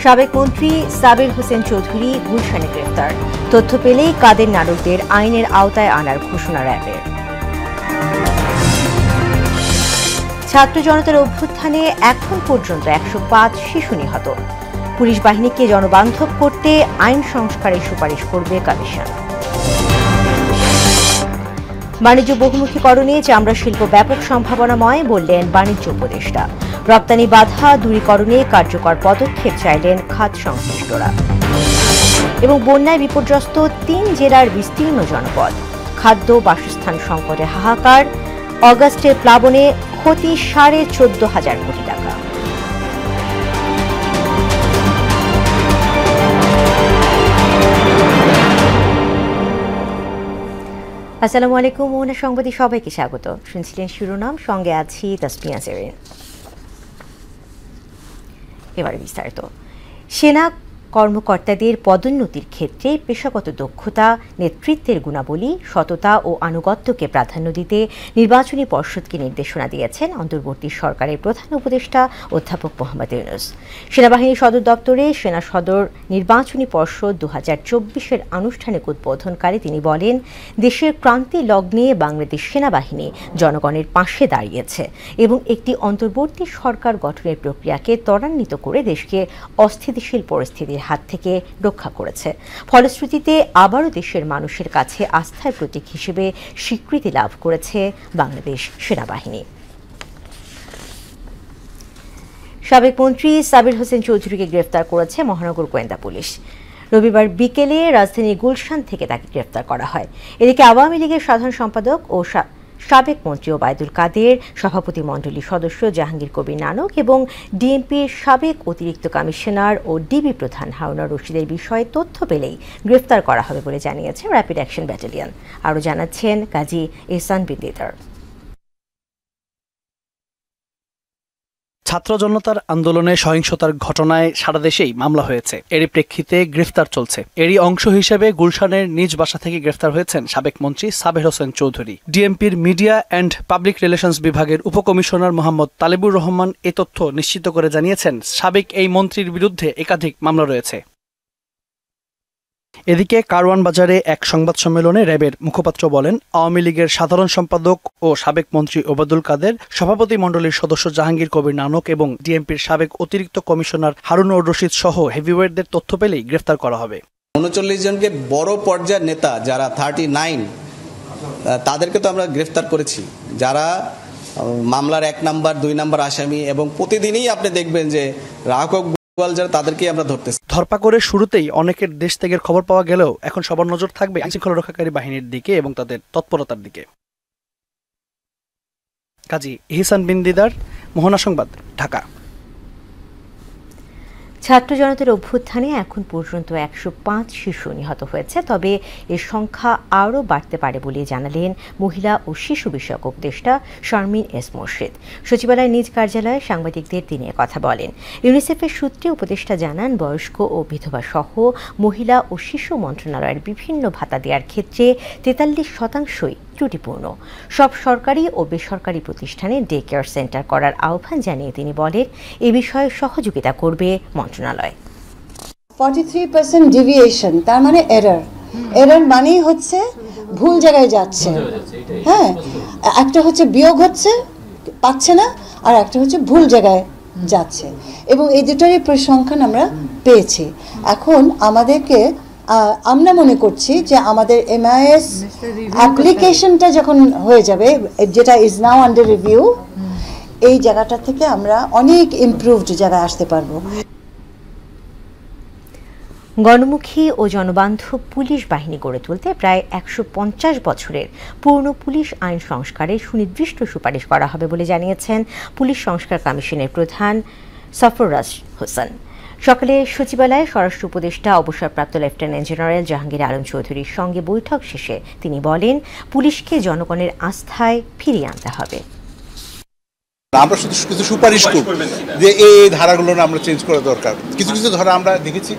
সাবেক মন্ত্রী সাবির হোসেন চৌধুরী গুলশানে গ্রেফতার। তথ্য পেলেই কাদের নাটকদের আইনের আওতায় আনার ঘোষণা র্যাবের। ছাত্র জনতার অভ্যুত্থানে এখন পর্যন্ত 105 শিশু নিহত। পুলিশ বাহিনীকে জনবান্ধব করতে আইন সংস্কারের সুপারিশ করবে কমিশন। বাণিজ্য বহুমুখীকরণে চামড়া শিল্প ব্যাপক সম্ভাবনাময় বললেন বাণিজ্য উপদেষ্টা। রপ্তানি বাধা দূরীকরণে কার্যকর পদক্ষেপ চাইলেন খাত সংশ্লিষ্টরা। এবং বন্যায় বিপর্যস্ত 3 জেলার বিস্তীর্ণ জনপদ, খাদ্য বাসস্থান সংকটে হাহাকার। অগাস্টের প্লাবনে ক্ষতি 14,500 কোটি টাকা। আসসালামু আলাইকুম, মোহনা সংবাদে সবাইকে স্বাগত। শুনছিলেন শিরোনাম, সঙ্গে আছি তাসমিয়া জেরিন। এবারে বিস্তারিত। সেনা কর্মকর্তাদের পদোন্নতির ক্ষেত্রে পেশাগত দক্ষতা, নেতৃত্বের গুণাবলী, সততা ও আনুগত্যকে প্রাধান্য দিতে নির্বাচনী পর্ষদকে নির্দেশনা দিয়েছেন অন্তর্বর্তী সরকারের প্রধান উপদেষ্টা অধ্যাপক মোহাম্মদ ইউনূস। সেনাবাহিনী সদর দপ্তরে সেনা সদর নির্বাচনী পর্ষদ 2024-এর আনুষ্ঠানিক উদ্বোধনকালে তিনি বলেন, দেশের ক্রান্তি লগ্নে বাংলাদেশ সেনাবাহিনী জনগণের পাশে দাঁড়িয়েছে এবং একটি অন্তর্বর্তী সরকার গঠনের প্রক্রিয়াকে ত্বরান্বিত করে দেশকে অস্থিতিশীল পরিস্থিতির হাত থেকে রক্ষা করেছে। ফলশ্রুতিতে আবারও দেশের মানুষের কাছে আস্থার প্রতীক হিসেবে স্বীকৃতি লাভ করেছে বাংলাদেশ সেনাবাহিনী। সাবেক মন্ত্রী সাবির হোসেন চৌধুরীকে গ্রেফতার করেছে মহানগর গোয়েন্দা পুলিশ। রবিবার বিকেলে রাজধানী গুলশান থেকে তাকে গ্রেফতার করা হয়। এদিকে আওয়ামী লীগের সাধারণ সম্পাদক ও সাবেক মন্ত্রী ওবায়দুল কাদের, সভাপতিমণ্ডলীর সদস্য জাহাঙ্গীর কবির নানক এবং ডিএমপির সাবেক অতিরিক্ত কমিশনার ও ডিবি প্রধান হারুনুর রশিদের বিষয়ে তথ্য পেলেই গ্রেফতার করা হবে বলে জানিয়েছে র্যাপিড অ্যাকশন ব্যাটালিয়ন। আরও জানাচ্ছেন কাজী এহসান বিন্দিদার। ছাত্র জনতার আন্দোলনে সহিংসতার ঘটনায় সারা দেশেই মামলা হয়েছে। এরই প্রেক্ষিতে গ্রেফতার চলছে। এরই অংশ হিসেবে গুলশানের নিজ বাসা থেকে গ্রেফতার হয়েছেন সাবেক মন্ত্রী সাবির হোসেন চৌধুরী। ডিএমপির মিডিয়া অ্যান্ড পাবলিক রিলেশনস বিভাগের উপকমিশনার মোহাম্মদ তালেবুর রহমান এ তথ্য নিশ্চিত করে জানিয়েছেন, সাবেক এই মন্ত্রীর বিরুদ্ধে একাধিক মামলা রয়েছে। এদিকে কারওয়ান বাজারে এক সংবাদ সম্মেলনে র্যাবের মুখপাত্র বলেন, আওয়ামী লীগের সাধারণ সম্পাদক ও সাবেক মন্ত্রী ওবায়দুল কাদের, সভাপতিমণ্ডলীর সদস্য জাহাঙ্গীর কবির নানক এবং ডিএমপির সাবেক অতিরিক্ত কমিশনার হারুনুর রশিদ সহ হেভিওয়েটদের তথ্য পেলেই গ্রেফতার করা হবে। 39 জনকে বড় পর্যায়ের নেতা যারা 39, তাদেরকে তো আমরা গ্রেফতার করেছি, যারা মামলার 1 নাম্বার 2 নাম্বার আসামি, এবং প্রতিদিনই আপনি দেখবেন যে রাহক তাদেরকে আমরা ধরতেছি। ধরপাকড়ের শুরুতেই অনেকের দেশ ত্যাগের খবর পাওয়া গেলেও এখন সবার নজর থাকবে আইনশৃঙ্খলা রক্ষাকারী বাহিনীর দিকে এবং তাদের তৎপরতার দিকে। কাজী এহসান বিন্দিদার, মোহনা সংবাদ, ঢাকা। ছাত্র জনতার অভ্যুত্থানে এখন পর্যন্ত 105 শিশু নিহত হয়েছে, তবে এর সংখ্যা আরও বাড়তে পারে বলে জানালেন মহিলা ও শিশু বিষয়ক উপদেষ্টা শারমিন এস মুর্শিদ। সচিবালয়ের নিজ কার্যালয়ে সাংবাদিকদের তিনি কথা বলেন। ইউনিসেফের সূত্রে উপদেষ্টা জানান, বয়স্ক ও বিধবা সহ মহিলা ও শিশু মন্ত্রণালয়ের বিভিন্ন ভাতা দেওয়ার ক্ষেত্রে 43% ত্রুটিপূর্ণ। সব সরকারি ও বেসরকারি প্রতিষ্ঠানে ডে কেয়ার সেন্টার করার আহ্বান জানিয়ে তিনি বলেন, এ বিষয়ে সহযোগিতা করবে মন্ত্রণালয়। 43% ডিভিয়েশন, তার মানে এরর মানেই হচ্ছে ভুল জায়গায় যাচ্ছে। হ্যাঁ, একটা হচ্ছে বিয়োগ হচ্ছে, পাচ্ছে না, আর একটা হচ্ছে ভুল জায়গায় যাচ্ছে, এবং এই দুটোরই পরিসংখ্যান আমরা পেয়েছি। এখন আমাদেরকে আমরা মনে করছি যে আমাদের MIS অ্যাপ্লিকেশনটা যখন হয়ে যাবে, যেটা ইজ নাও আন্ডার রিভিউ, এই জায়গাটা থেকে আমরা অনেক ইমপ্রুভড জায়গায় আসতে পারবো। গণমুখী ও জনবান্ধব পুলিশ বাহিনী গড়ে তুলতে প্রায় 150 বছরের পূর্ণ পুলিশ আইন সংস্কারের সুনির্দিষ্ট সুপারিশ করা হবে বলে জানিয়েছেন পুলিশ সংস্কার কমিশনের প্রধান সফররাজ হোসেন। সকালে সচিবালয়ে স্বরাষ্ট্র উপদেষ্টা অবসরপ্রাপ্ত লেফটেন্যান্ট জেনারেল জাহাঙ্গীর আলম চৌধুরীর সঙ্গে বৈঠক শেষে তিনি বলেন, পুলিশকে জনগণের আস্থায় ফিরিয়ে আনতে হবে। আমরা শুধু কিছু সুপারিশ করব যে এই ধারাগুলো আমরা চেঞ্জ করা দরকার। কিছু কিছু ধারা আমরা দেখেছি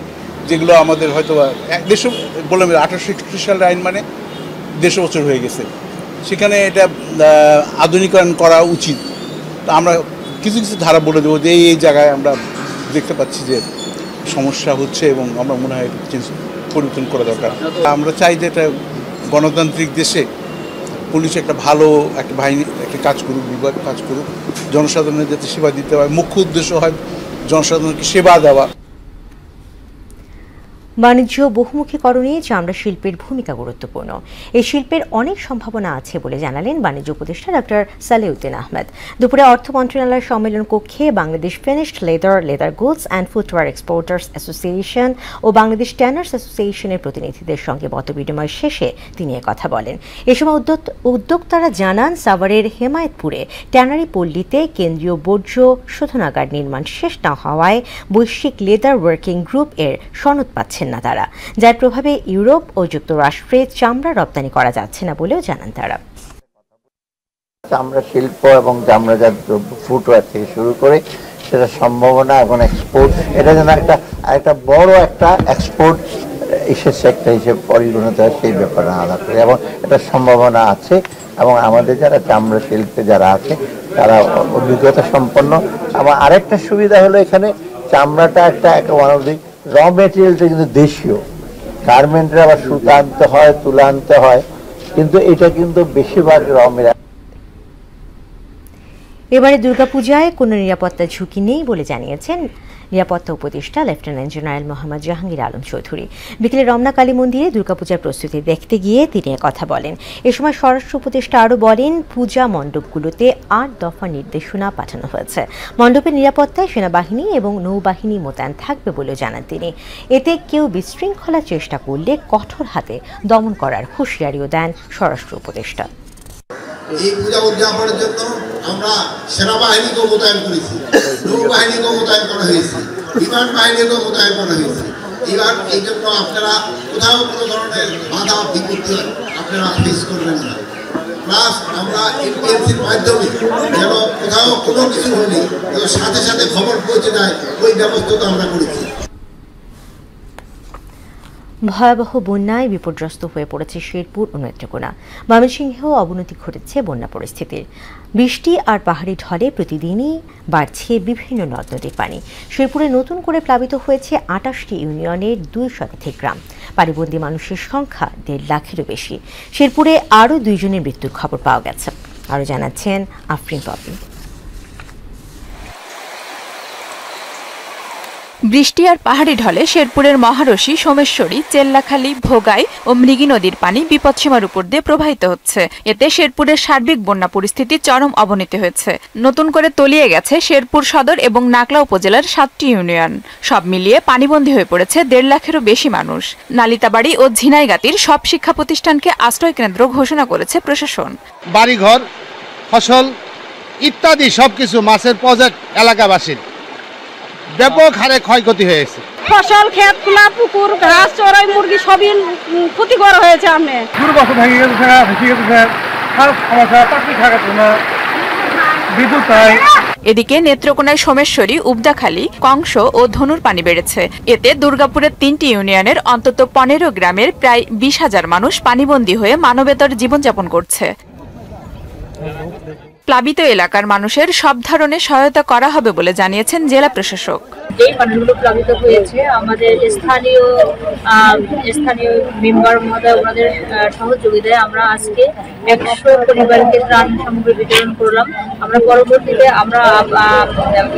যেগুলো আমাদের হয়তো 1861 সালের আইন, মানে 150 বছর হয়ে গেছে, সেখানে এটা আধুনিকরণ করা উচিত। তো আমরা কিছু কিছু ধারা বলে দেবো যে এই জায়গায় আমরা দেখতে পাচ্ছি যে সমস্যা হচ্ছে এবং আমার মনে হয় পরিবর্তন করা দরকার। আমরা চাই যে এটা গণতান্ত্রিক দেশে পুলিশ একটা ভালো একটা বাহিনী একটা কাজ করুক, বিভাগ কাজ করুক, জনসাধারণের যাতে সেবা দিতে হয়, মুখ্য উদ্দেশ্য হয় জনসাধারণকে সেবা দেওয়া। বাণিজ্য বহুমুখীকরণে চামড়া শিল্পের ভূমিকা গুরুত্বপূর্ণ। এই শিল্পের অনেক সম্ভাবনা আছে বলে জানালেন বাণিজ্য উপদেষ্টা ডক্টর সালেউদ্দিন আহমেদ। দুপুরে অর্থ মন্ত্রণালয়ের সম্মেলন কক্ষে Bangladesh finished leather goods and footwear exporters association ও বাংলাদেশ ট্যানার্স অ্যাসোসিয়েশনের প্রতিনিধিদের সঙ্গে মতবিনিময় শেষে তিনি কথা বলেন। এ সময় উদ্যোক্তারা জানান, সাভারের হেমায়েতপুরে ট্যানারি পল্লীতে কেন্দ্রীয় বর্জ্য শোধনাগার নির্মাণ শেষ না হওয়ায় বৈশ্বিক লেদার ওয়ার্কিং গ্রুপ এর সনদ পাচ্ছেন না তারা, যার প্রভাবে ইউরোপ ও যুক্তরাষ্ট্রে চামড়া রপ্তানি করা যাচ্ছে না বলেও জানান তারা। চামড়া শিল্প এবং চামড়াজাত দ্রব্য ফুটওয়্যার থেকে শুরু করে সেটা সম্ভাবনা এখন এক্সপোর্ট, এটা যেন একটা বড় একটা এক্সপোর্ট সেক্টর হিসেবে পরিগণিত হয়, সেই ব্যাপারে আলাদা করে এবং এটা সম্ভাবনা আছে। এবং আমাদের যারা চামড়া শিল্পে যারা আছে তারা অভিজ্ঞতা সম্পন্ন। এবং আরেকটা সুবিধা হলো এখানে চামড়াটা একটা ওয়ান অফ দি র মেটেরিয়ালটা কিন্তু দেশীয়, গার্মেন্টের আবার সুতা আনতে হয়, তুলা আনতে হয়, কিন্তু এটা কিন্তু বেশিরভাগ র মেটেরিয়াল। এবারে দুর্গাপূজায় কোনো নিরাপত্তা ঝুঁকি নেই বলে জানিয়েছেন নিরাপত্তা উপদেষ্টা লেফটেন্যান্ট জেনারেল মোহাম্মদ জাহাঙ্গীর আলম চৌধুরী। বিকেলে রমনা কালী মন্দিরে দুর্গাপূজার প্রস্তুতি দেখতে গিয়ে তিনি কথা বলেন। এ সময় স্বরাষ্ট্র উপদেষ্টা আরও বলেন, পূজা মণ্ডপগুলোতে ৮ দফা নির্দেশনা পাঠানো হয়েছে। মণ্ডপের নিরাপত্তায় সেনাবাহিনী এবং নৌবাহিনী মোতায়েন থাকবে বলেও জানান তিনি। এতে কেউ বিশৃঙ্খলা চেষ্টা করলে কঠোর হাতে দমন করার হুঁশিয়ারিও দেন স্বরাষ্ট্র উপদেষ্টা। এই পূজা উদযাপনের জন্য আমরা সেনাবাহিনীকেও মোতায়েন করেছি, নৌবাহিনীকেও মোতায়েন করা হয়েছে, বিমান বাহিনীকেও মোতায়েন করা হয়েছে। এবার এই জন্য আপনারা কোথাও কোনো ধরনের বাধা বিপত্তি আপনারা ফেস করবেন না। প্লাস আমরা এপিএমসির মাধ্যমে যেন কোথাও কোনো কিছু হলে সাথে সাথে খবর পৌঁছে যায়, ওই ব্যবস্থা আমরা করেছি। ভয়াবহ বন্যায় বিপর্যস্ত হয়ে পড়েছে শেরপুর ও নেত্রকোনা। ময়মনসিংহেও অবনতি ঘটেছে বন্যা পরিস্থিতির। বৃষ্টি আর পাহাড়ি ঢলে প্রতিদিনই বাড়ছে বিভিন্ন নদ নদীর পানি। শেরপুরে নতুন করে প্লাবিত হয়েছে ২৮টি ইউনিয়নের ২ শতাধিক গ্রাম। পানিবন্দী মানুষের সংখ্যা ১.৫ লাখেরও বেশি। শেরপুরে আরও ২ জনের মৃত্যুর খবর পাওয়া গেছে। আরও জানাচ্ছেন আফরিন পপি। বৃষ্টি আর পাহাড়ি ঢলে শেরপুরের মহারশী, সোমেশ্বরী, চেল্লাখালী, ভোগাই ও মৃগী নদীর পানি বিপদসীমার উপর দিয়ে প্রবাহিত হচ্ছে। এতে শেরপুরের সার্বিক বন্যা পরিস্থিতি চরম অবনতি হয়েছে। নতুন করে তলিয়ে গেছে শেরপুর সদর এবং নাকলা উপজেলার ৭টি ইউনিয়ন। সব মিলিয়ে পানিবন্দী হয়ে পড়েছে ১.৫ লাখেরও বেশি মানুষ। নালিতাবাড়ি ও ঝিনাইগাতির সব শিক্ষা প্রতিষ্ঠানকে আশ্রয় কেন্দ্র ঘোষণা করেছে প্রশাসন। বাড়িঘর, ফসল ইত্যাদি সবকিছু মাছের প্রজেক্ট এলাকাবাসীর ব্যাপক হারে ক্ষয়ক্ষতি হয়েছে। ফসল, ক্ষেত খোলা, পুকুর, ঘাস, চড়াই, মুরগি সবই ক্ষতিকর হয়েছে। এদিকে নেত্রকোনায় সোমেশ্বরী, উবদাখালী, কংস ও ধনুর পানি বেড়েছে। এতে দুর্গাপুরের ৩টি ইউনিয়নের অন্তত ১৫ গ্রামের প্রায় ২০,০০০ মানুষ পানিবন্দী হয়ে মানবেতর জীবনযাপন করছে। প্লাবিত এলাকার মানুষের সব ধরনের সহায়তা করা হবে বলে জানিয়েছেন জেলা প্রশাসক। যেই মানুষগুলো প্লাবিত হয়েছে আমাদের স্থানীয় মেম্বার মহোদয় ওনাদের সহযোগিতায় আমরা আজকে ১০০ পরিবারকে ত্রাণ সামগ্রী বিতরণ করলাম। আমরা পরবর্তীতে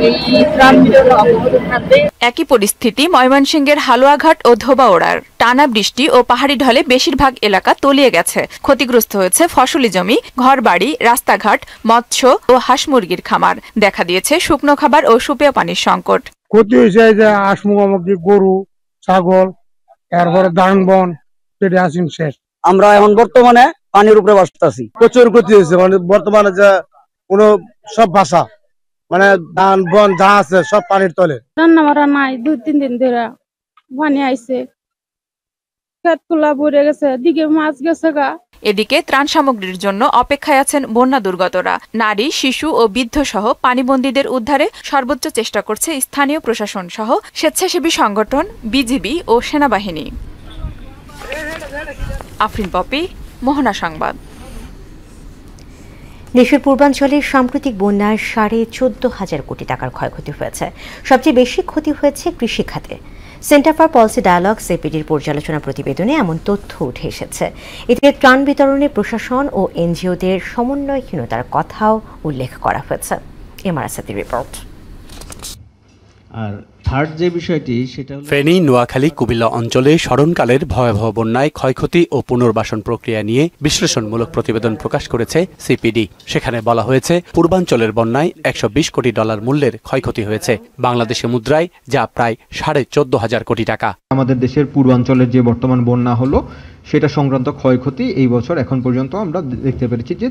এই ত্রাণ বিতরণ অব্যাহত থাকবে। একই পরিস্থিতি ময়মনসিংহের হালুয়াঘাট ও ধোবাউড়ার। টানা বৃষ্টি ও পাহাড়ি ঢলে বেশিরভাগ এলাকা তলিয়ে গেছে। ক্ষতিগ্রস্ত হয়েছে ফসলি জমি, ঘরবাড়ি, রাস্তাঘাট, মৎস্য ও হাঁস মুরগির খামার। দেখা দিয়েছে শুকনো খাবার ও সুপেয় পানির সংকট। ক্ষতি হয়েছে যে হাঁস মুরগি, গরু, ছাগল, এরপরে ধান বন আসিম শেষ। আমরা এখন বর্তমানে পানির উপরে বাঁচতেছি। প্রচুর ক্ষতি হয়েছে, মানে বর্তমানে যে কোনো সব ভাষা মানে ধান বন যা আছে সব পানির তলে। রান্না বান্না নাই, ২-৩ দিন ধরে পানি আইছে, ক্ষেত খোলা পড়ে গেছে, দিকে মাছ গেছে গা। এদিকে ত্রাণ সামগ্রীর জন্য অপেক্ষায় আছেন বন্যা দুর্গতরা। নারী, শিশু ও বৃদ্ধ সহ পানিবন্দীদের উদ্ধারে সর্বোচ্চ চেষ্টা করছে স্থানীয় প্রশাসন সহ স্বেচ্ছাসেবী সংগঠন, বিজিবি ও সেনাবাহিনী। আফরিন পপি, মোহনা সংবাদ। দেশের পূর্বাঞ্চলের সাম্প্রতিক বন্যায় 14,500 কোটি টাকার ক্ষয়ক্ষতি হয়েছে। সবচেয়ে বেশি ক্ষতি হয়েছে কৃষি খাতে। সেন্টার ফর পলিসি ডায়ালগ সিপিডির পর্যালোচনা প্রতিবেদনে এমন তথ্য উঠে এসেছে। এতে ত্রাণ বিতরণে প্রশাসন ও এনজিওদের সমন্বয়হীনতার কথাও উল্লেখ করা হয়েছে। এমআরএসের রিপোর্ট। আর থার্ড যে বিষয়টি সেটা ফেনী, নোয়াখালী, কুমিল্লা অঞ্চলে স্মরণকালের ভয়াবহ বন্যায় ক্ষয়ক্ষতি ও পুনর্বাসন প্রক্রিয়া নিয়ে বিশ্লেষণমূলক প্রতিবেদন প্রকাশ করেছে সিপিডি। সেখানে বলা হয়েছে পূর্বাঞ্চলের বন্যায় $120 কোটি মূল্যের ক্ষয়ক্ষতি হয়েছে, বাংলাদেশি মুদ্রায় যা প্রায় 14,500 কোটি টাকা। আমাদের দেশের পূর্বাঞ্চলের যে বর্তমান বন্যা হলো সেটা সংক্রান্ত ক্ষয়ক্ষতি এই বছর এখন পর্যন্ত আমরা দেখতে পেরেছি যে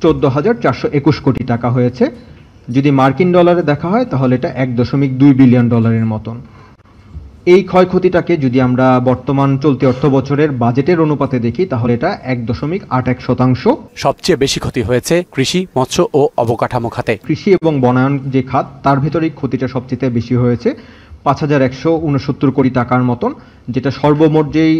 14,421 কোটি টাকা হয়েছে। যদি মার্কিন ডলারে দেখা হয় তাহলে এটা $1.2 বিলিয়ন মতন। এই ক্ষয়ক্ষতিটাকে যদি আমরা বর্তমান চলতি অর্থ বছরের বাজেটের অনুপাতে দেখি তাহলে এটা 1.81%। সবচেয়ে বেশি ক্ষতি হয়েছে কৃষি, মৎস্য ও অবকাঠামো খাতে। কৃষি এবং বনায়ন যে খাত তার ভেতরেই ক্ষতিটা সবচেয়ে বেশি হয়েছে, 5,169 কোটি টাকার মতন, যেটা সর্বমোট যেই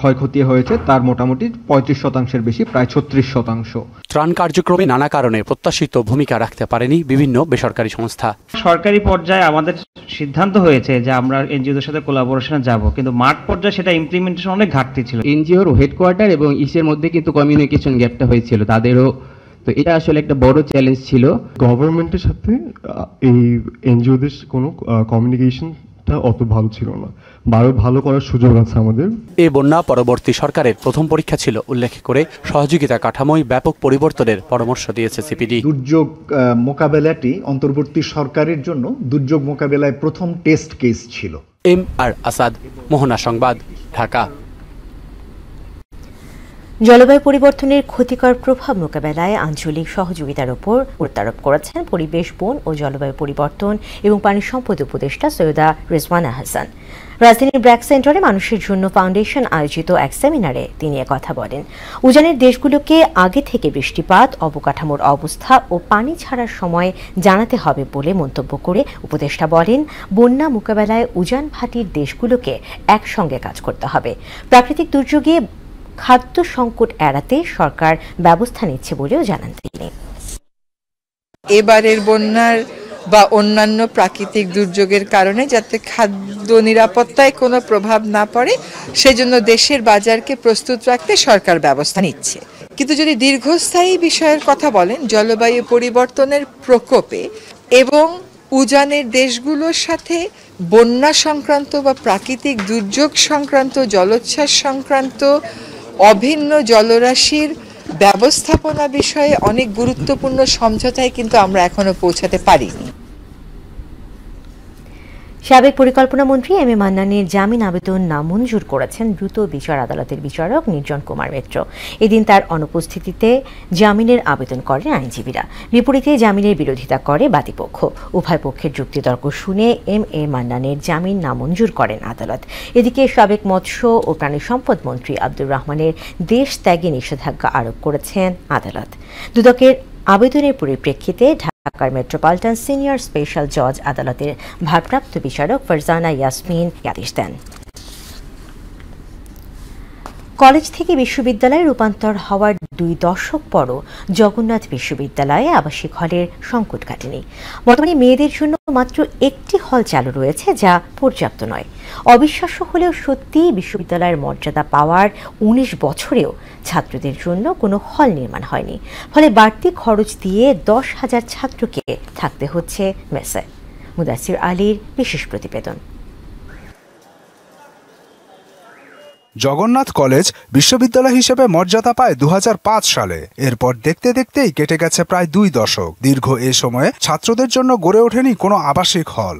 ক্ষয়ক্ষতি হয়েছে তার মোটামুটি 35% বেশি, প্রায় 36%। ত্রাণ কার্যক্রমে নানা কারণে প্রত্যাশিত ভূমিকা রাখতে পারেনি বিভিন্ন বেসরকারি সংস্থা। সরকারি পর্যায়ে আমাদের সিদ্ধান্ত হয়েছে যে আমরা এনজিওদের সাথে কোলাবোরেশনে যাব, কিন্তু মাঠ পর্যায়ে সেটা ইমপ্লিমেন্টেশন অনেক ঘাটতি ছিল। এনজিওর হেডকোয়ার্টার এবং ইসের মধ্যে কিন্তু কমিউনিকেশন গ্যাপটা হয়েছিল তাদেরও, তো এটা আসলে একটা বড় চ্যালেঞ্জ ছিল। গভর্নমেন্টের সাথে এই এনজিওদের কোনো কমিউনিকেশন অত ভালো ছিল না, আরো ভালো করার সুযোগ আছে আমাদের। এই বন্যা পরবর্তী সরকারের প্রথম পরীক্ষা ছিল উল্লেখ করে সহযোগিতা কাঠামোয় ব্যাপক পরিবর্তনের পরামর্শ দিয়েছে সিপিডি। দুর্যোগ মোকাবেলাটি অন্তর্বর্তী সরকারের জন্য দুর্যোগ মোকাবেলায় প্রথম টেস্ট কেস ছিল। এমআর আসাদ, মোহনা সংবাদ, ঢাকা। জলবায়ু পরিবর্তনের ক্ষতিকর প্রভাব মোকাবেলায় আঞ্চলিক সহযোগিতার উপর গুরুত্বারোপ করেছেন পরিবেশ, বন ও জলবায়ু পরিবর্তন এবং পানি সম্পদ উপদেষ্টা সৈয়দা রিজওয়ানা হাসান। রাজধানীর ব্র্যাক সেন্টারে মানুষের জন্য ফাউন্ডেশন আয়োজিত এক সেমিনারে তিনি একথা বলেন। উজানের দেশগুলোকে আগে থেকে বৃষ্টিপাত, অবকাঠামোর অবস্থা ও পানি ছাড়ার সময় জানাতে হবে বলে মন্তব্য করে উপদেষ্টা বলেন, বন্যা মোকাবেলায় উজান ভাটির দেশগুলোকে একসঙ্গে কাজ করতে হবে। প্রাকৃতিক দুর্যোগে খাদ্য সংকট এড়াতে সরকার ব্যবস্থা নিচ্ছে বলেও জানান তিনি। এবারের বন্যার বা অন্যান্য প্রাকৃতিক দুর্যোগের কারণে যাতে খাদ্য নিরাপত্তায় কোনো প্রভাব না পড়ে সেজন্য দেশের বাজারকে প্রস্তুত রাখতে সরকার ব্যবস্থা নিচ্ছে। কিন্তু যদি দীর্ঘস্থায়ী বিষয়ের কথা বলেন, জলবায়ু পরিবর্তনের প্রকোপে এবং উজানের দেশগুলোর সাথে বন্যা সংক্রান্ত বা প্রাকৃতিক দুর্যোগ সংক্রান্ত, জলোচ্ছ্বাস সংক্রান্ত অভিন্ন জলরাশির ব্যবস্থাপনা বিষয়ে অনেক গুরুত্বপূর্ণ সমঝোতায় কিন্তু আমরা এখনো পৌঁছাতে পারিনি। সাবেক পরিকল্পনা মন্ত্রী এম এ মান্নানের জামিন আবেদন নামঞ্জুর করেছেন দ্রুত বিচার আদালতের বিচারক নির্জন কুমার মিত্র। এদিন তার অনুপস্থিতিতে জামিনের আবেদন করেন আইনজীবীরা। বিপরীতে জামিনের বিরোধিতা করে বাদীপক্ষ। উভয় পক্ষের যুক্তিতর্ক শুনে এম এ মান্নানের জামিন নামঞ্জুর করেন আদালত। এদিকে সাবেক মৎস্য ও প্রাণী সম্পদ মন্ত্রী আব্দুর রহমানের দেশ ত্যাগে নিষেধাজ্ঞা আরোপ করেছেন আদালত। দুদকের আবেদনের পরিপ্রেক্ষিতে ঢাকার মেট্রোপলিটন সিনিয়র স্পেশাল জজ আদালতের ভারপ্রাপ্ত বিচারক ফারজানা ইয়াসমিন আদেশ দেন। কলেজ থেকে বিশ্ববিদ্যালয়ে রূপান্তর হওয়ার 2 দশক পরও জগন্নাথ বিশ্ববিদ্যালয়ে আবাসিক হলের সংকট কাটেনি। বর্তমানে মেয়েদের জন্য মাত্র একটি হল চালু রয়েছে, যা পর্যাপ্ত নয়। অবিশ্বাস্য হলেও সত্যি বিশ্ববিদ্যালয়ের মর্যাদা পাওয়ার 19 বছরেও ছাত্রদের জন্য কোনো হল নির্মাণ হয়নি। ফলে বাড়তি খরচ দিয়ে 10,000 ছাত্রকে থাকতে হচ্ছে মেসে। মুদাসির আলীর বিশেষ প্রতিবেদন। জগন্নাথ কলেজ বিশ্ববিদ্যালয় হিসেবে মর্যাদা পায় 2005 সালে। এরপর দেখতে দেখতেই কেটে গেছে প্রায় 2 দশক। দীর্ঘ এ সময়ে ছাত্রদের জন্য গড়ে ওঠেনি কোনো আবাসিক হল।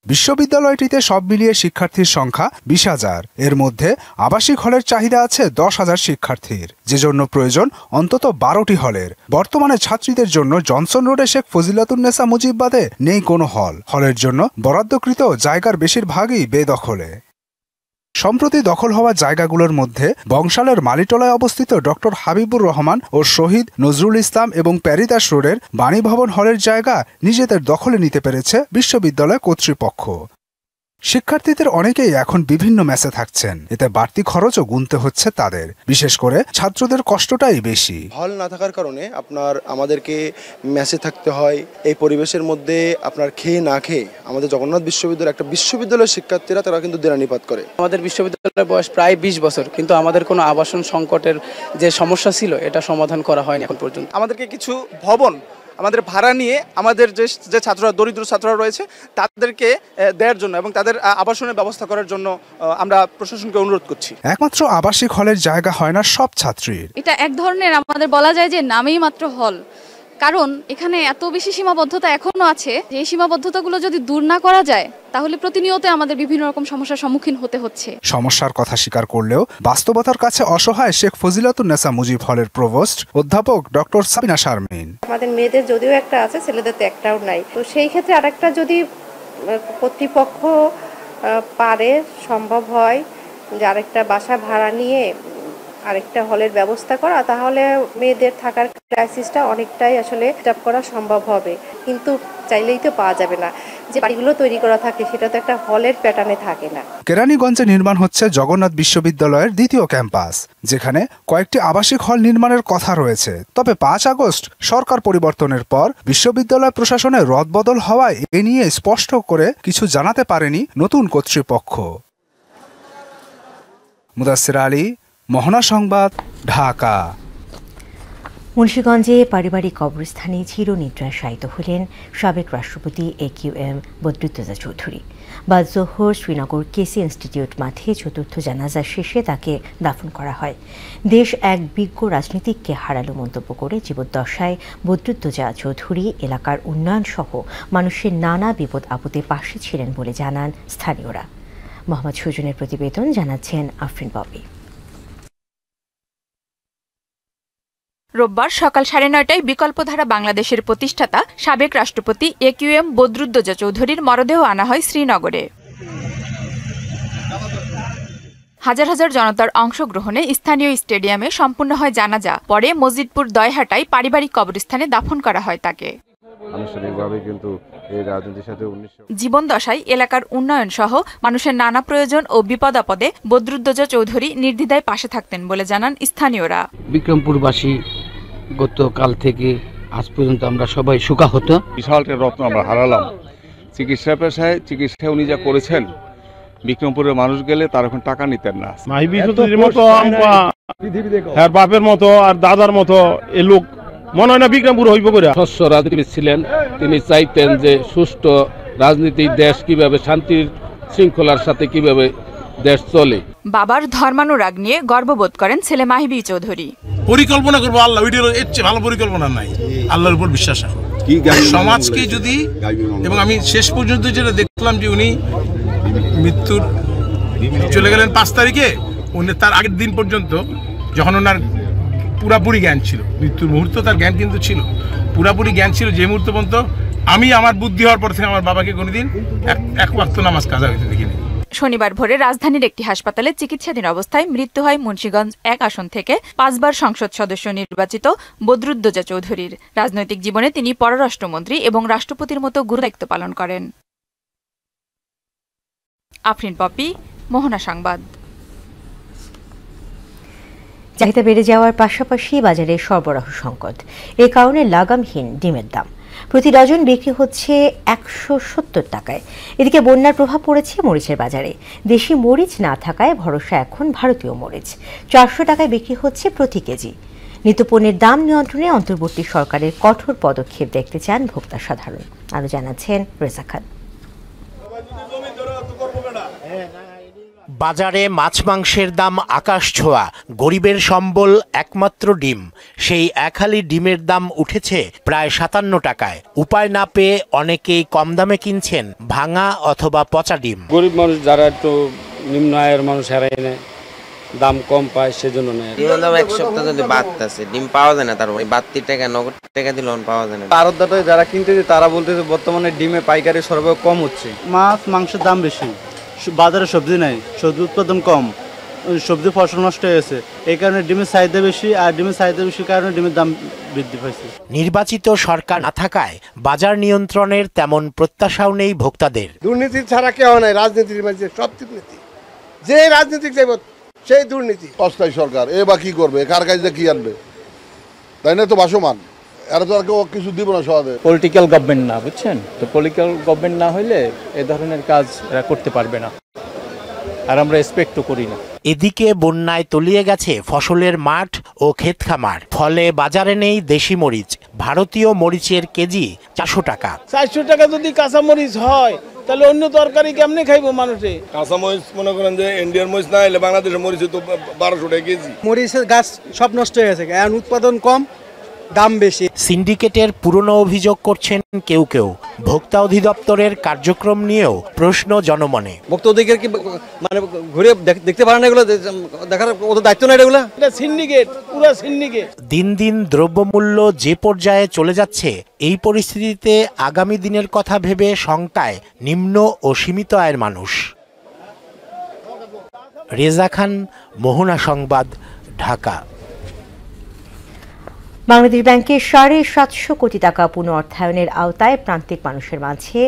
বিশ্ববিদ্যালয়টিতে সব মিলিয়ে শিক্ষার্থীর সংখ্যা 20,000। এর মধ্যে আবাসিক হলের চাহিদা আছে 10,000 শিক্ষার্থীর, যে জন্য প্রয়োজন অন্তত 12টি হলের। বর্তমানে ছাত্রীদের জন্য জনসন রোডে শেখ ফজিলাতুন্নেসা মুজিব বাদে নেই কোনো হল। হলের জন্য বরাদ্দকৃত জায়গার বেশিরভাগই বেদখলে। সম্প্রতি দখল হওয়া জায়গাগুলোর মধ্যে বংশালের মালিটলায় অবস্থিত ডক্টর হাবিবুর রহমান ও শহীদ নজরুল ইসলাম এবং প্যারিদাস রোডের বাণী ভবন হলের জায়গা নিজেদের দখলে নিতে পেরেছে বিশ্ববিদ্যালয় কর্তৃপক্ষ। শিক্ষার্থীদের অনেকেই এখন বিভিন্ন মেসে থাকছেন, এতে বাড়তি খরচও গুনতে হচ্ছে তাদের। বিশেষ করে ছাত্রদের কষ্টটাই বেশি। হল না থাকার কারণে আমাদেরকে মেসে থাকতে হয়। এই পরিবেশের মধ্যে আপনার খেয়ে না খেয়ে আমাদের জগন্নাথ বিশ্ববিদ্যালয় একটা বিশ্ববিদ্যালয়ের শিক্ষার্থীরা তারা কিন্তু দিনানিপাত করে। আমাদের বিশ্ববিদ্যালয়ের বয়স প্রায় 20 বছর, কিন্তু আমাদের কোনো আবাসন সংকটের যে সমস্যা ছিল এটা সমাধান করা হয়নি এখন পর্যন্ত। আমাদেরকে কিছু ভবন আমাদের ভাড়া নিয়ে আমাদের যে ছাত্ররা, দরিদ্র ছাত্ররা রয়েছে তাদেরকে দেওয়ার জন্য এবং তাদের আবাসনের ব্যবস্থা করার জন্য আমরা প্রশাসনকে অনুরোধ করছি। একমাত্র আবাসিক হলের জায়গা হয় না সব ছাত্রীর। এটা এক ধরনের আমাদের বলা যায় যে নামেই মাত্র হল, কারণ এখানে এত বেশি সীমাবদ্ধতা এখনো আছে যে এই সীমাবদ্ধতাগুলো যদি দূর না করা যায় তাহলে প্রতিনিয়ত আমাদের বিভিন্ন রকম সমস্যার সম্মুখীন হতে হচ্ছে। সমস্যার কথা স্বীকার করলেও বাস্তবতার কাছে অসহায় শেখ ফজিলাতুন্নেসা মুজিব হলের প্রভোস্ট অধ্যাপক ডক্টর সাবিনা শারমিন। আমাদের মেয়েদের যদিও একটা আছে, ছেলেদের তো একটাও নাই, তো সেই ক্ষেত্রে আরেকটা যদি কর্তৃপক্ষ পারে, সম্ভব হয় যে আরেকটা বাসা ভাড়া নিয়ে আরেকটা হলের ব্যবস্থা করা, তাহলে মেয়েদের থাকার ক্রাইসিসটা অনেকটাই আসলে স্টপ করা সম্ভব হবে। কিন্তু চাইলেই তো পাওয়া যাবে না, যে বাড়িগুলো তৈরি করা থাকে সেটা তো একটা হলের প্যাটার্নে থাকে না। কেরানীগঞ্জে নির্মাণ হচ্ছে জগন্নাথ বিশ্ববিদ্যালয়ের দ্বিতীয় ক্যাম্পাস, যেখানে কয়েকটি আবাসিক হল নির্মাণের কথা রয়েছে। তবে 5 আগস্ট সরকার পরিবর্তনের পর বিশ্ববিদ্যালয় প্রশাসনে রদবদল হওয়ায় এ নিয়ে স্পষ্ট করে কিছু জানাতে পারেনি নতুন কর্তৃপক্ষ। মুদাসসির আলী, মোহনা সংবাদ, ঢাকা। মুন্সিগঞ্জে পারিবারিক কবরস্থানে চিরনিদ্রায় শায়িত হলেন সাবেক রাষ্ট্রপতি AQM বদরুদ্দোজা চৌধুরী। বাদ জোহর শ্রীনগর কেসি ইনস্টিটিউট মাঠে চতুর্থ জানাজা শেষে তাকে দাফন করা হয়। দেশ এক বিজ্ঞ রাজনীতিককে হারালো মন্তব্য করে জীবদ্দশায় বদরুদ্দোজা চৌধুরী এলাকার উন্নয়ন সহ মানুষের নানা বিপদ আপদে পাশে ছিলেন বলে জানান স্থানীয়রা। মোহাম্মদ সুজনের প্রতিবেদন, জানাচ্ছেন আফরিন ববি। রোববার সকাল 9:30টায় বিকল্পধারা বাংলাদেশের প্রতিষ্ঠাতা সাবেক রাষ্ট্রপতি AQM বদরুদ্দোজা চৌধুরীর মরদেহ আনা হয় শ্রীনগরে। হাজার হাজার জনতার অংশগ্রহণে স্থানীয় স্টেডিয়ামে সম্পূর্ণ হয় জানাজা। পরে মসজিদপুর দয়হাটায় পারিবারিক কবরস্থানে দাফন করা হয় তাকে। জীবনদশায় এলাকার উন্নয়ন সহ মানুষের নানা প্রয়োজন ও বিপদ আপদে বদরুদ্দোজা চৌধুরী নির্দ্বিধায় পাশে থাকতেন বলে জানান স্থানীয়রা। বিক্রমপুরবাসী গতকাল থেকে আজ পর্যন্ত আমরা সবাই শোকাহত। বিশাল রত্ন আমরা হারালাম। চিকিৎসা পেশায় চিকিৎসা উনি যা করেছেন, বিক্রমপুরের মানুষ গেলে তার এখন টাকা নিতেন না। বাপের মতো আর দাদার মতো এ লোক মনে হয় না বিক্রমপুর হইব করে। স্বচ্ছ রাজনীতিবিদ ছিলেন, তিনি চাইতেন যে সুষ্ঠু রাজনীতি, দেশ কিভাবে শান্তির শৃঙ্খলার সাথে কিভাবে দেশ চলে। বাবার ধর্মানুরাগ নিয়ে গর্ববোধ করেন ছেলে মাহিবি চৌধুরী। পরিকল্পনা করবো আল্লাহ, এর চেয়ে ভালো পরিকল্পনা নাই। আল্লাহর উপর বিশ্বাস রাখো, সমাজকে যদি, এবং আমি শেষ পর্যন্ত যেটা দেখলাম যে উনি মৃত্যুর চলে গেলেন 5 তারিখে, উনি তার আগের দিন পর্যন্ত যখন ওনার পুরাপুরি জ্ঞান ছিল, মৃত্যুর মুহূর্ত তার জ্ঞান কিন্তু ছিল, পুরাপুরি জ্ঞান ছিল যে মুহূর্ত পর্যন্ত আমি আমার বুদ্ধি হওয়ার পর থেকে আমার বাবাকে কোনোদিন এক ওয়াক্ত নামাজ কাজা হইতে দেখিনি। শনিবার ভোরে রাজধানীর একটি হাসপাতালে চিকিৎসাধীন অবস্থায় মৃত্যু হয় মুন্সিগঞ্জ 1 আসন থেকে 5 বার সংসদ সদস্য নির্বাচিত বদরুদ্দোজা চৌধুরীর। রাজনৈতিক জীবনে তিনি পররাষ্ট্রমন্ত্রী এবং রাষ্ট্রপতির মতো গুরু দায়িত্ব পালন করেন। আফরিন পপি, মোহনা সংবাদ। চাহিদা বেড়ে যাওয়ার পাশাপাশি বাজারে সরবরাহ সংকট, এ কারণে লাগামহীন ডিমের দাম প্রতি ডজন বিক্রি হচ্ছে 170 টাকায়। এদিকে বন্যার প্রভাব পড়েছে মরিচের বাজারে। দেশি মরিচ না থাকায় ভরসা এখন ভারতীয় মরিচ। 400 টাকায় বিক্রি হচ্ছে প্রতি কেজি। নিত্যপণ্যের দাম নিয়ন্ত্রণে অন্তর্বর্তী সরকারের কঠোর পদক্ষেপ দেখতে চান ভোক্তা সাধারণ। আরও জানাচ্ছেন রেজা খান। বাজারে মাছ মাংসের দাম আকাশ ছোঁয়া, গরিবের সম্বল একমাত্র ডিম। সেই এক হালি ডিমের দাম উঠেছে প্রায় 57 টাকায়। উপায় না পেয়ে অনেকেই কম দামে কিনছেন ভাঙা অথবা পচা ডিম। গরিব মানুষ যারা একটু নিম্ন আয়ের মানুষ হারায় নেয়, দাম কম পায় সেজন্য নেয়। ডিমের দাম এক সপ্তাহ যদি বাড়তেছে, ডিম পাওয়া যায় না, তার বাড়তি টাকা নগদ টাকা দিলে পাওয়া যায় না। আড়তদার যারা কিনতেছে তারা বলতেছে বর্তমানে ডিমে পাইকারি সরবরাহ কম হচ্ছে। মাছ মাংসের দাম বেশি, বাজারে সবজি নাই, সবজি উৎপাদন কম, সবজি ফসল নষ্ট হয়েছে, এই কারণে ডিমের চাহিদা বেশি, আর ডিমের চাহিদা বেশি কারণে ডিমের দাম বৃদ্ধি পাইছে। নির্বাচিত সরকার না থাকায় বাজার নিয়ন্ত্রণের তেমন প্রত্যাশাও নেই ভোক্তাদের। দুর্নীতি ছাড়া কেউ নাই, রাজনীতির মাঝে সব দুর্নীতি, যে রাজনীতি চাইব সেই দুর্নীতি। অস্থায়ী সরকার এ বা কি করবে, কার কাছে কি আনবে, তাই না? তো ভাসমান, এরা তো আর কেউ কিছু দিব না সহজে। পলিটিক্যাল গভর্নমেন্ট না, বুঝছেন তো, পলিটিক্যাল গভর্নমেন্ট না হইলে এ ধরনের কাজ এরা করতে পারবে না, আর আমরা এক্সপেক্টও করি না। এদিকে বন্যায় তলিয়ে গেছে ফসলের মাঠ ও ক্ষেত খামার, ফলে বাজারে নেই দেশি মরিচ। ভারতীয় মরিচের কেজি 400 টাকা। 400 টাকা যদি কাঁচা মরিচ হয় তাহলে অন্য তরকারি কেমনে খাইবো মানুষে? কাঁচা মরিচ মনে করেন যে ইন্ডিয়ান মরিচ না এলে বাংলাদেশের মরিচ তো 1200 টাকা কেজি। মরিচের গাছ সব নষ্ট হয়ে গেছে, এখন উৎপাদন কম, দাম বেশি। সিন্ডিকেটের পুরনো অভিযোগ করছেন কেউ কেউ। ভোক্তা অধিদপ্তরের কার্যক্রম নিয়েও প্রশ্ন জনমনে। ভোক্তা অধিকার কি মানে ঘুরে দেখতে পারে না, এগুলো দেখার ওদের দায়িত্ব না এগুলো? এটা সিন্ডিকেট, পুরো সিন্ডিকেট। দিন দিন দ্রব্যমূল্য যে পর্যায়ে চলে যাচ্ছে, এই পরিস্থিতিতে আগামী দিনের কথা ভেবে শঙ্কায় নিম্ন ও সীমিত আয়ের মানুষ। রেজা খান, মোহনা সংবাদ, ঢাকা। বাংলাদেশ ব্যাংকের 750 কোটি টাকা পুনঃঅর্থায়নের আওতায় প্রান্তিক মানুষের মাঝে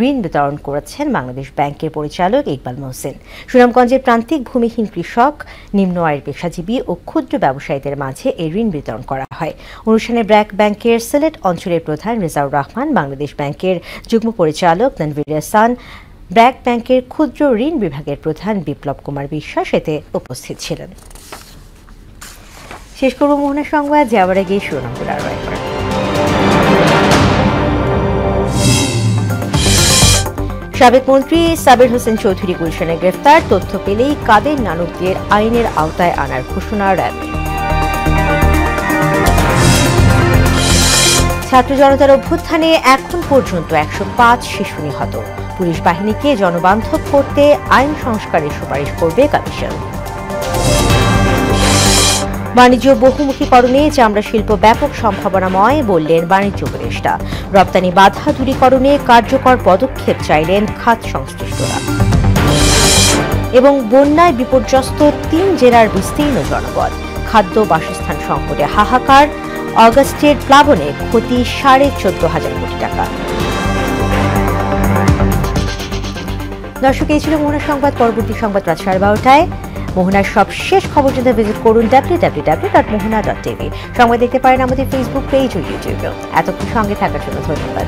ঋণ বিতরণ করেছেন বাংলাদেশ ব্যাংকের পরিচালক ইকবাল মোহসেন। সুনামগঞ্জের প্রান্তিক ভূমিহীন কৃষক, নিম্ন আয়ের পেশাজীবী ও ক্ষুদ্র ব্যবসায়ীদের মাঝে এই ঋণ বিতরণ করা হয়। অনুষ্ঠানে ব্র্যাক ব্যাংকের সিলেট অঞ্চলের প্রধান রেজাউর রহমান, বাংলাদেশ ব্যাংকের যুগ্ম পরিচালক তানভীর আহসান, ব্র্যাক ব্যাংকের ক্ষুদ্র ঋণ বিভাগের প্রধান বিপ্লব কুমার বিশ্বাস এতে উপস্থিত ছিলেন। শেষ করব মোহনা সংবাদ, যাওয়ার আগে শিরোনামগুলো আরও একবার। সাবেক মন্ত্রী সাবির হোসেন চৌধুরী গুলশানে গ্রেফতার, তথ্য পেলেই কাদের নানকদের আইনের আওতায় আনার ঘোষণা র্যাবের। ছাত্র জনতার অভ্যুত্থানে এখন পর্যন্ত 105 শিশু নিহত। পুলিশ বাহিনীকে জনবান্ধব করতে আইন সংস্কারের সুপারিশ করবে কমিশন। বাণিজ্য বহুমুখীকরণে চামড়া শিল্প ব্যাপক সম্ভাবনাময় বললেন বাণিজ্য উপদেষ্টা। রপ্তানি বাধা দূরীকরণে কার্যকর পদক্ষেপ চাইলেন খাত সংশ্লিষ্টরা। এবং বন্যায় বিপর্যস্ত 3 জেলার বিস্তীর্ণ জনপদ, খাদ্য বাসস্থান সংকটে হাহাকার। অগাস্টের প্লাবনে ক্ষতি 14,500 কোটি টাকা। দর্শক, এই ছিল মোহনা সংবাদ। পরবর্তী সংবাদ রাত 12:30টায়। মোহনার সব শেষ খবর জানতে ভিজিট করুন www.mohana.tv। সংবাদ দেখতে পারেন আমাদের ফেসবুক পেজ ও ইউটিউবেও। এতক্ষণ সঙ্গে থাকার জন্য ধন্যবাদ।